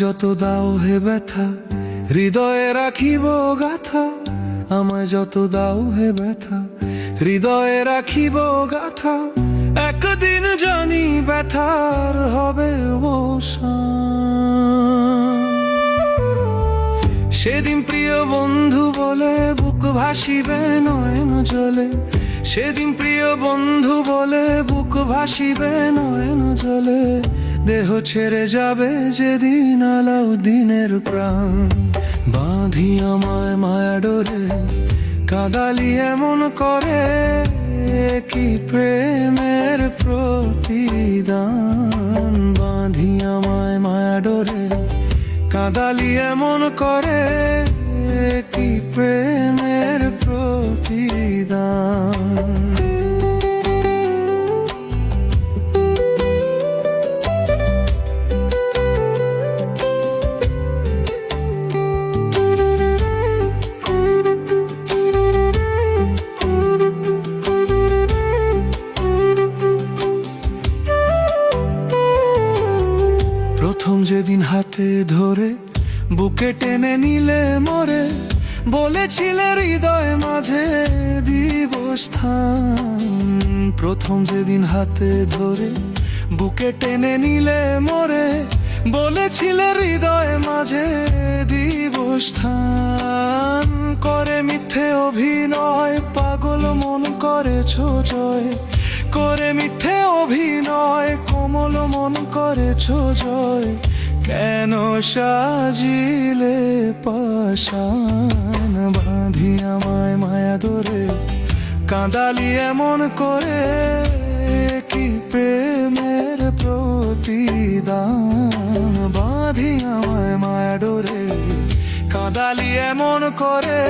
যত দাও হে ব্যথা, হৃদয়ে রাখিব গাথা। আমায় যত দাও হে ব্যথা, হৃদয়ে রাখিব গাথা। একদিন জানি ব্যথার হবে অবসান। সেদিন প্রিয় বন্ধু বলে বুক ভাসিবে নয়ন জলে। সেদিন প্রিয় বন্ধু বলে বুক ভাসিবে নয়ন জলে। দেহ ছেড়ে যাবে যেদিন আলাউদ্দিনের প্রাণ। বাঁধি আমায় মায়া ডোরে, কাঁদালি এমন করে। কি প্রেমের প্রতিদান। বাঁধি আমায় মায়া ডোরে, কাঁদালি এমন করে। কি প্রেমের প্রতিদান। প্রথম যেদিন হাতে ধরে বুকে টেনে নিলে মোরে, বলেছিলে হৃদয় মাঝে দিব স্থান। প্রথম যেদিন হাতে ধরে বুকে টেনে নিলে মোরে, বলেছিলে হৃদয় মাঝে দিব স্থান। করে মিথ্যে অভিনয় পাগল মন করেছ জয়। করে মিথ্যে অভিনয় কোমল মন করেছ জয়। কেন সাজিলে পাশান। বাঁধি আমায় মায়া ধরে, কাঁদালি এমন করে। কি প্রেমের প্রতিদান। বাঁধি আমায় মায়া ডোরে, কাঁদালি এমন করে।